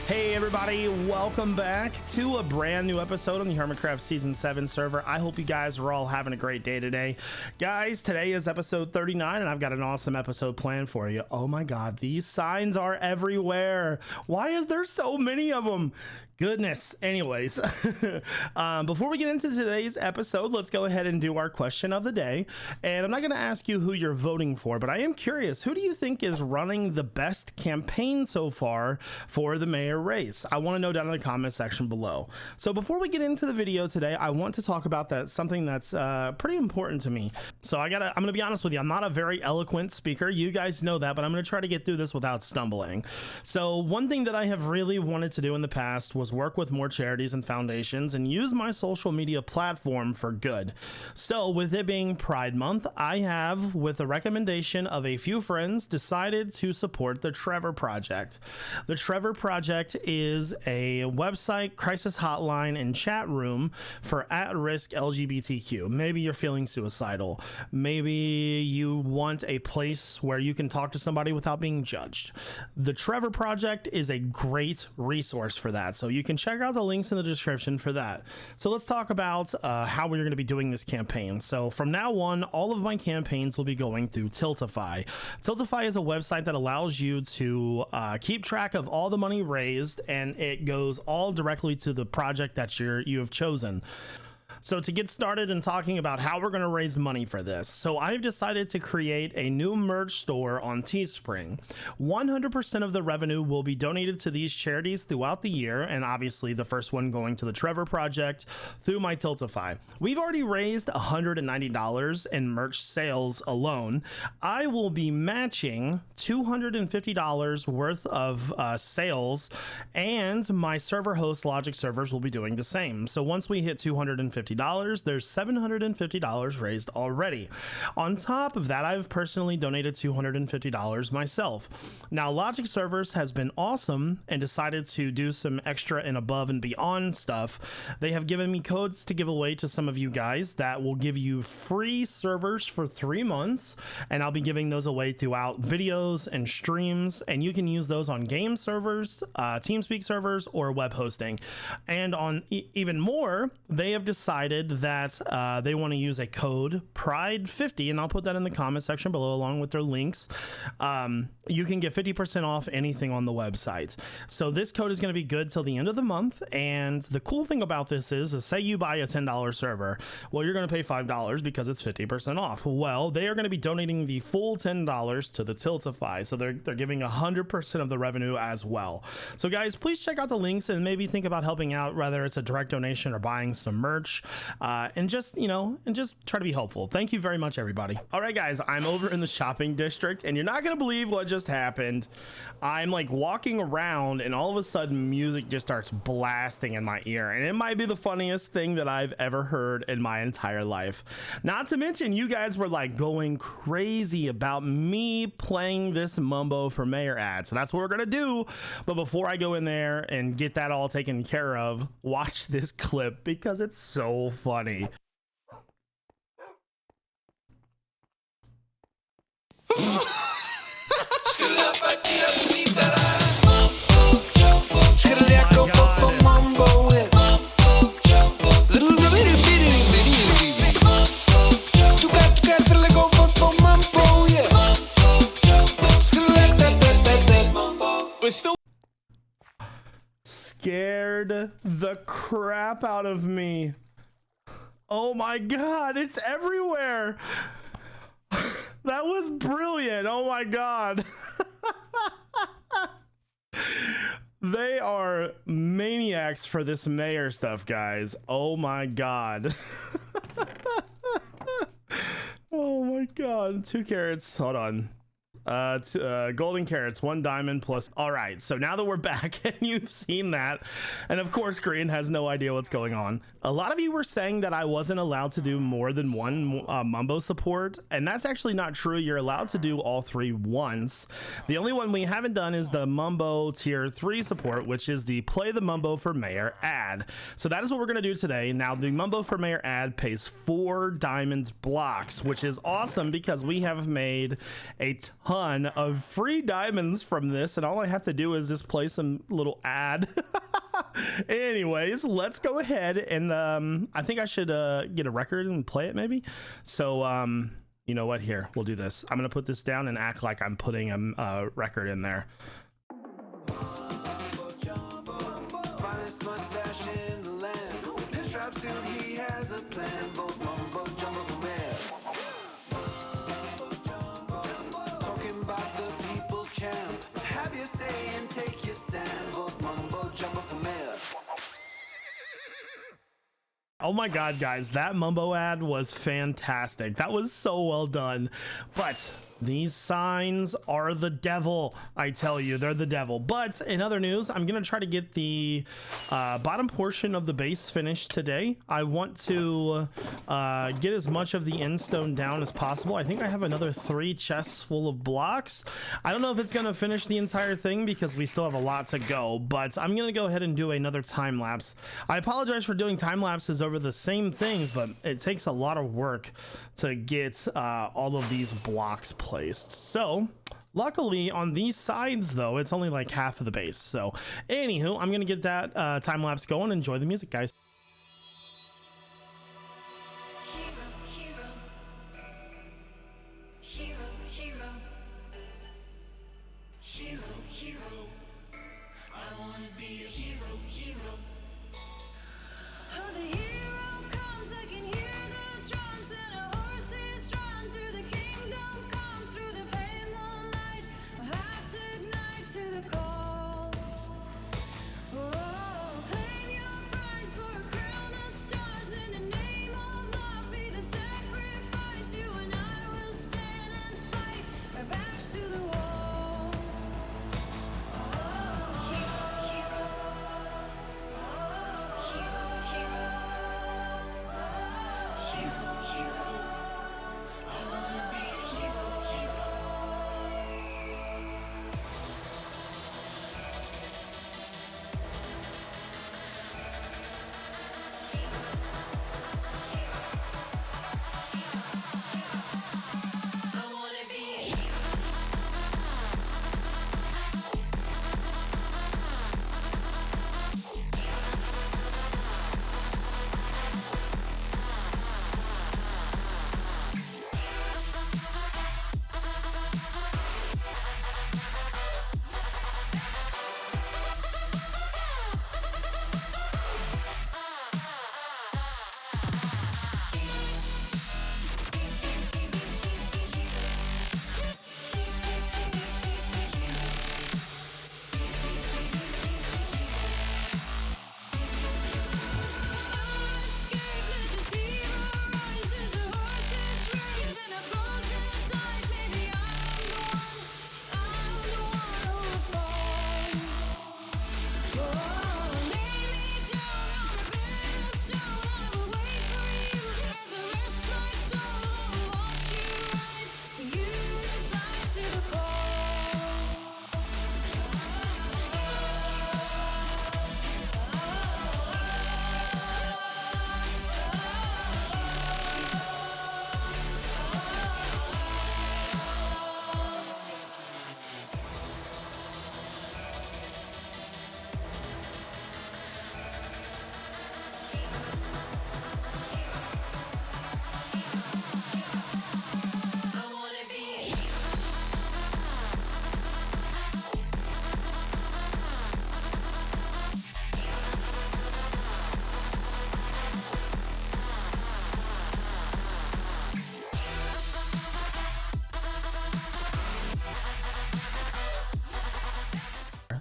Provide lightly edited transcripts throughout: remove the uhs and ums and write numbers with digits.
Hey everybody, welcome back to a brand new episode on the Hermitcraft Season 7 server. I hope you guys are all having a great day today. Guys, today is episode 39 and I've got an awesome episode planned for you. Oh my god, these signs are everywhere. Why is there so many of them? Goodness. Anyways, before we get into today's episode, let's go ahead and do our question of the day. And I'm not going to ask you who you're voting for, but I am curious, who do you think is running the best campaign so far for the mayor race? I want to know down in the comment section below. So before we get into the video today, I want to talk about something that's pretty important to me. So I'm going to be honest with you. I'm not a very eloquent speaker. You guys know that, but I'm going to try to get through this without stumbling. So one thing that I have really wanted to do in the past was work with more charities and foundations and use my social media platform for good. So with it being Pride Month, I have, with the recommendation of a few friends, decided to support the Trevor Project. The Trevor Project is a website, crisis hotline, and chat room for at-risk LGBTQ. Maybe you're feeling suicidal. Maybe you want a place where you can talk to somebody without being judged. The Trevor Project is a great resource for that. So you can check out the links in the description for that. So let's talk about how we're going to be doing this campaign. So from now on, all of my campaigns will be going through Tiltify. Tiltify is a website that allows you to keep track of all the money raised, and it goes all directly to the project that you have chosen. So to get started and talking about how we're going to raise money for this, so I've decided to create a new merch store on Teespring. 100% of the revenue will be donated to these charities throughout the year, and obviously the first one going to the Trevor Project through my Tiltify. We've already raised $190 in merch sales alone. I will be matching $250 worth of sales, and my server host Logic servers will be doing the same. So once we hit $250, there's $750 raised already. On top of that, I've personally donated $250 myself. Now, Logic servers has been awesome and decided to do some extra and above and beyond stuff. They have given me codes to give away to some of you guys that will give you free servers for 3 months, and I'll be giving those away throughout videos and streams, and you can use those on game servers, TeamSpeak servers, or web hosting. And on even more, they have decided that they want to use a code Pride50, and I'll put that in the comment section below along with their links. You can get 50% off anything on the website. So this code is going to be good till the end of the month, and the cool thing about this is say you buy a $10 server, well, you're going to pay $5 because it's 50% off. Well, they are going to be donating the full $10 to the Tiltify, so they're giving 100% of the revenue as well. So guys, please check out the links and maybe think about helping out, whether it's a direct donation or buying some merch. And just try to be helpful. Thank you very much, everybody. All right, guys, I'm over in the shopping district, and you're not gonna believe what just happened. I'm like walking around, and all of a sudden music just starts blasting in my ear, and it might be the funniest thing that I've ever heard in my entire life. Not to mention, you guys were like going crazy about me playing this Mumbo for Mayor ad, so that's what we're gonna do. But before I go in there and get that all taken care of, watch this clip because it's so funny. Scared the crap out of me. Oh my god, it's everywhere. That was brilliant. Oh my god. They are maniacs for this mayor stuff, guys. Oh my god. Oh my god. 2 carrots. Hold on. Golden carrots, 1 diamond plus. All right, so now that we're back and you've seen that, and of course Green has no idea what's going on. A lot of you were saying that I wasn't allowed to do more than 1 Mumbo support, and that's actually not true. You're allowed to do all 3 once. The only one we haven't done is the Mumbo tier 3 support, which is the play the Mumbo for Mayor ad. So that is what we're gonna do today. Now the Mumbo for Mayor ad pays 4 diamond blocks, which is awesome because we have made a ton ton of free diamonds from this, and all I have to do is just play some little ad. Anyways, let's go ahead and I think I should get a record and play it maybe. So you know what, here, we'll do this. I'm gonna put this down and act like I'm putting a record in there. Oh my god, guys, that Mumbo ad was fantastic. That was so well done. But these signs are the devil, I tell you, they're the devil. But in other news, I'm gonna try to get the bottom portion of the base finished today. I want to get as much of the end stone down as possible. I think I have another 3 chests full of blocks. I don't know if it's gonna finish the entire thing because we still have a lot to go, but I'm gonna go ahead and do another time lapse. I apologize for doing time lapses over the same things, but it takes a lot of work to get all of these blocks placed. So luckily on these sides though, it's only like half of the base. So anywho, I'm gonna get that time lapse going. Enjoy the music, guys.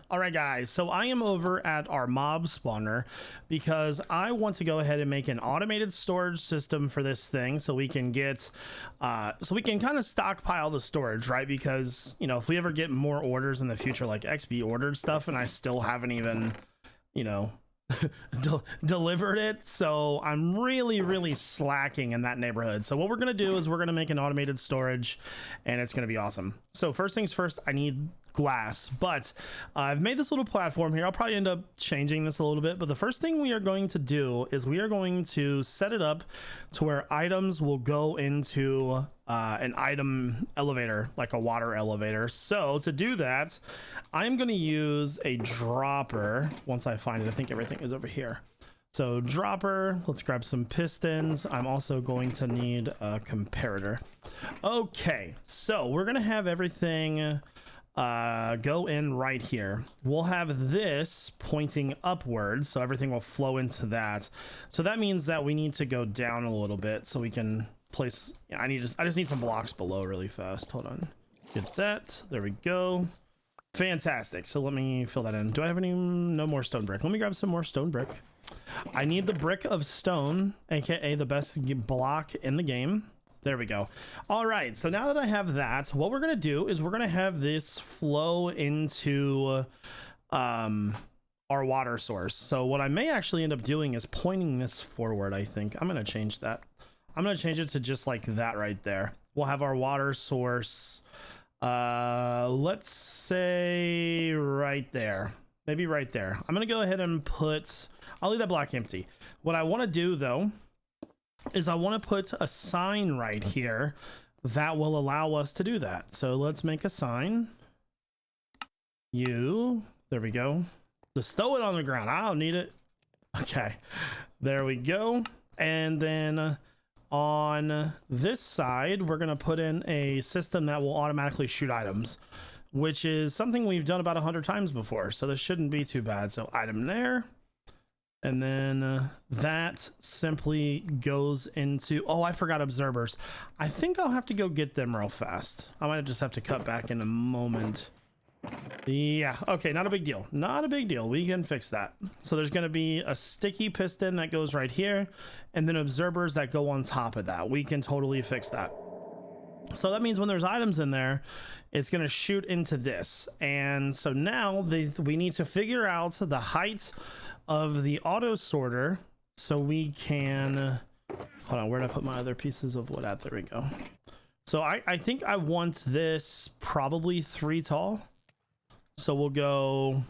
All right, guys, so I am over at our mob spawner because I want to go ahead and make an automated storage system for this thing so we can get so we can kind of stockpile the storage, right? Because, you know, if we ever get more orders in the future, like XP ordered stuff, and I still haven't even, you know, delivered it, so I'm really slacking in that neighborhood. So what we're gonna do is we're gonna make an automated storage, and it's gonna be awesome. So first things first, I need glass, but I've made this little platform here. I'll probably end up changing this a little bit, but the first thing we are going to do is we are going to set it up to where items will go into an item elevator, like a water elevator. So to do that, I'm going to use a dropper. Once I find it, I think everything is over here. So dropper, let's grab some pistons. I'm also going to need a comparator. Okay, so we're going to have everything go in right here. We'll have this pointing upwards, so everything will flow into that. So that means that we need to go down a little bit so we can place. I just need some blocks below really fast. Hold on, get that. There we go. Fantastic. So let me fill that in. Do I have any? No more stone brick. Let me grab some more stone brick. I need the brick of stone, aka the best block in the game. There we go. All right, so now that I have that, what we're gonna do is we're gonna have this flow into our water source. So what I may actually end up doing is pointing this forward. I think I'm gonna change that. I'm gonna change it to just like that right there. We'll have our water source, let's say right there, maybe right there. I'm gonna go ahead and I'll leave that block empty. What I want to do though is I want to put a sign right here that will allow us to do that. So let's make a sign. There we go. Just throw it on the ground. I don't need it. Okay, there we go. And then on this side, we're going to put in a system that will automatically shoot items, which is something we've done about 100 times before. So this shouldn't be too bad. So item there. And then that simply goes into, oh, I forgot observers. I think I'll have to go get them real fast. I might just have to cut back in a moment. Yeah, okay, not a big deal. Not a big deal. We can fix that. So there's going to be a sticky piston that goes right here, and then observers that go on top of that. We can totally fix that. So that means when there's items in there, it's going to shoot into this. And so now we need to figure out the height of the auto sorter so we can, hold on, where did I put my other pieces of wood at? There we go. So I think I want this probably 3 tall. So we'll go,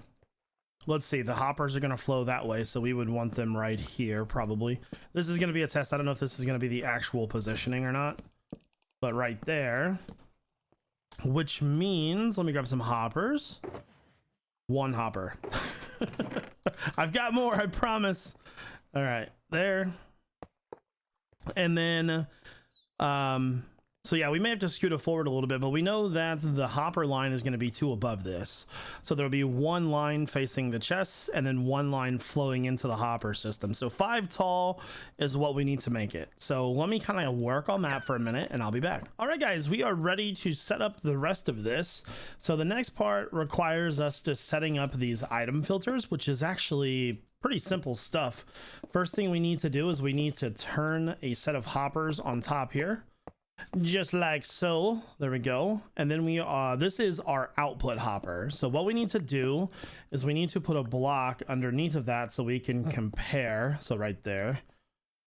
let's see, the hoppers are going to flow that way, so we would want them right here probably. This is going to be a test. I don't know if this is going to be the actual positioning or not, but right there, which means, let me grab some hoppers. 1 hopper. I've got more, I promise. All right, there. And then so yeah, we may have to scoot it forward a little bit, but we know that the hopper line is going to be 2 above this. So there'll be 1 line facing the chests and then 1 line flowing into the hopper system. So 5 tall is what we need to make it. So let me kind of work on that for a minute and I'll be back. All right, guys, we are ready to set up the rest of this. So the next part requires us to setting up these item filters, which is actually pretty simple stuff. First thing we need to do is we need to turn a set of hoppers on top here. Just like so. There we go. And then this is our output hopper. So what we need to do is we need to put a block underneath of that so we can compare. So right there.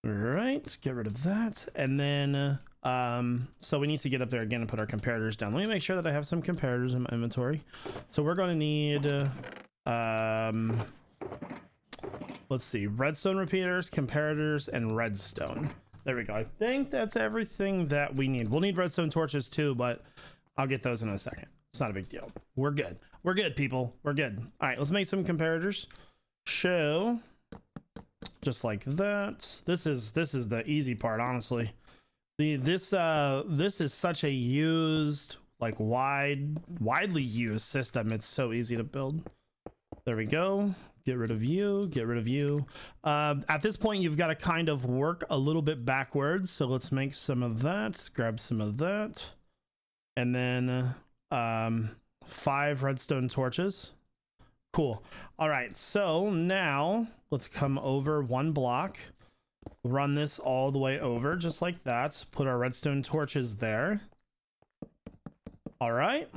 All right, get rid of that. And then so we need to get up there again and put our comparators down. Let me make sure that I have some comparators in my inventory. So we're going to need let's see, redstone repeaters, comparators, and redstone. There we go. I think that's everything that we need. We'll need redstone torches too, but I'll get those in a second. It's not a big deal. We're good. We're good, people. We're good. All right, let's make some comparators. Show. Just like that. This is the easy part, honestly. This is such a used, like widely used system. It's so easy to build. There we go. Get rid of you, get rid of you. At this point, you've got to kind of work a little bit backwards. So let's make some of that, grab some of that. And then 5 redstone torches. Cool. All right, so now let's come over 1 block. Run this all the way over, just like that. Put our redstone torches there. All right.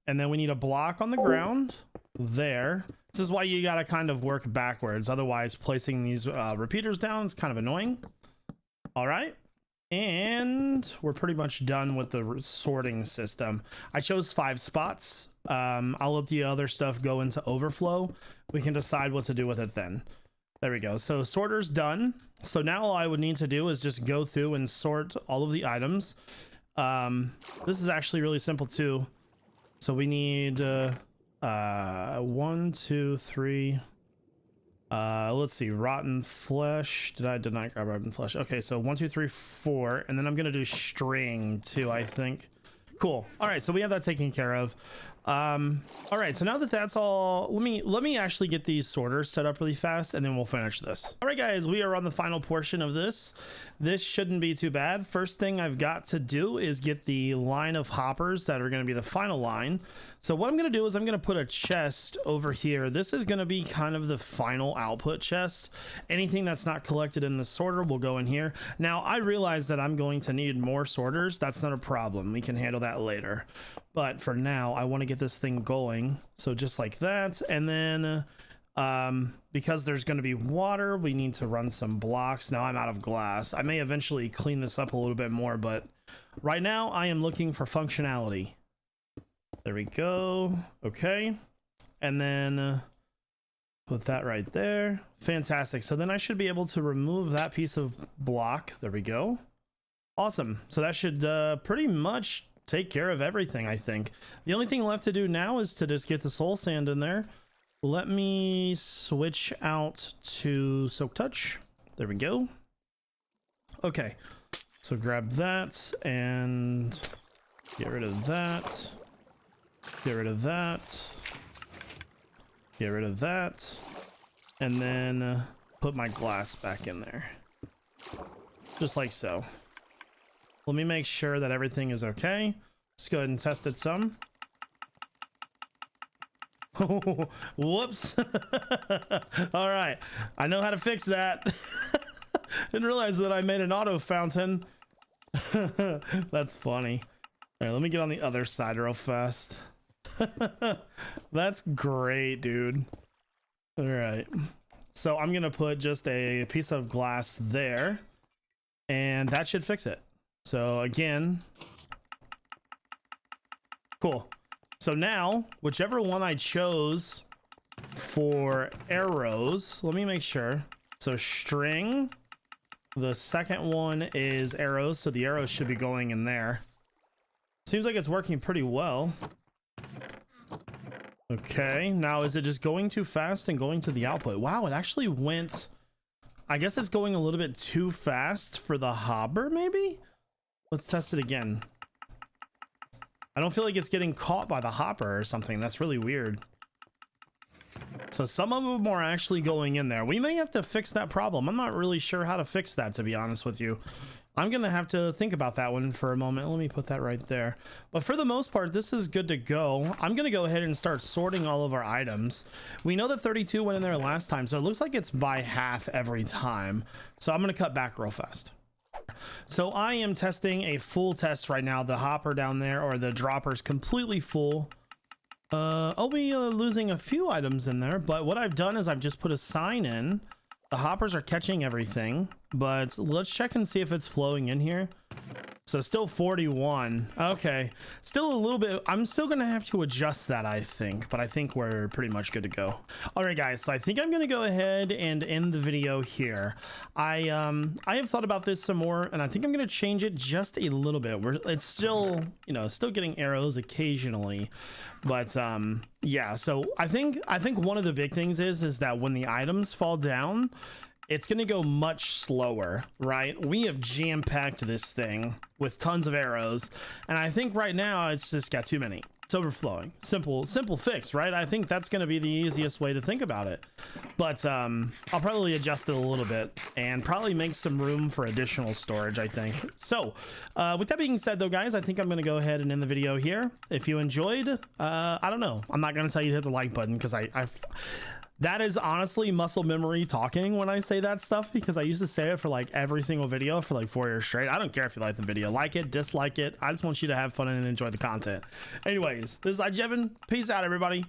And then we need a block on the ground there. This is why you got to kind of work backwards. Otherwise, placing these repeaters down is kind of annoying. All right. And we're pretty much done with the sorting system. I chose 5 spots. I'll let the other stuff go into overflow. We can decide what to do with it then. There we go. So sorter's done. So now all I would need to do is just go through and sort all of the items. This is actually really simple too. So we need 1, 2, 3. Let's see, rotten flesh. Did not grab rotten flesh? Okay, so 1, 2, 3, 4, and then I'm gonna do string too, I think. Cool. All right, so we have that taken care of. All right, so now that that's all, let me actually get these sorters set up really fast, and then we'll finish this. All right, guys, we are on the final portion of this. This shouldn't be too bad. First thing I've got to do is get the line of hoppers that are going to be the final line. So what I'm going to do is I'm going to put a chest over here. This is going to be kind of the final output chest. Anything that's not collected in the sorter will go in here. Now, I realize that I'm going to need more sorters. That's not a problem. We can handle that later. But for now, I want to get this thing going. So just like that. And then because there's going to be water, we need to run some blocks. Now I'm out of glass. I may eventually clean this up a little bit more, but right now I am looking for functionality. There we go. Okay. And then put that right there. Fantastic. So then I should be able to remove that piece of block. There we go. Awesome. So that should pretty much take care of everything, I think. The only thing left to do now is to just get the soul sand in there. Let me switch out to Soak Touch. There we go. Okay, so grab that and get rid of that. Get rid of that. Get rid of that. And then put my glass back in there. Just like so. Let me make sure that everything is okay. Let's go ahead and test it some. Oh, whoops. All right, I know how to fix that. Didn't realize that I made an auto fountain. That's funny. All right, let me get on the other side real fast. That's great, dude. All right, so I'm gonna put just a piece of glass there, and that should fix it. So again, cool. So now, whichever one I chose for arrows, let me make sure. So string, the second one is arrows, so the arrows should be going in there. Seems like it's working pretty well. Okay, now is it just going too fast and going to the output? Wow, it actually went, I guess it's going a little bit too fast for the hopper, maybe? Let's test it again. I don't feel like it's getting caught by the hopper or something. That's really weird. So some of them are actually going in there. We may have to fix that problem. I'm not really sure how to fix that, to be honest with you. I'm gonna have to think about that one for a moment. Let me put that right there. But for the most part, this is good to go. I'm gonna go ahead and start sorting all of our items. We know that 32 went in there last time, so it looks like it's by half every time. So I'm gonna cut back real fast. So I am testing a full test right now. The hopper down there, or the dropper's completely full. I'll be losing a few items in there, but what I've done is I've just put a sign in. The hoppers are catching everything, but let's check and see if it's flowing in here. So still 41. Okay, still a little bit. I'm still gonna have to adjust that, I think, but I think we're pretty much good to go. All right, guys, so I think I'm gonna go ahead and end the video here. I have thought about this some more, and I think I'm gonna change it just a little bit. It's still, you know, still getting arrows occasionally, but yeah. So I think one of the big things is that when the items fall down, it's going to go much slower, right? We have jam-packed this thing with tons of arrows, and I think right now it's just got too many. It's overflowing. Simple fix, right? I think that's going to be the easiest way to think about it. But I'll probably adjust it a little bit and probably make some room for additional storage, I think. So with that being said, though, guys, I think I'm going to go ahead and end the video here. If you enjoyed, I don't know. I'm not going to tell you to hit the like button because that is honestly muscle memory talking when I say that stuff, because I used to say it for like every single video for like 4 years straight. I don't care if you like the video, like it, dislike it. I just want you to have fun and enjoy the content. Anyways, this is iJevin. Peace out, everybody.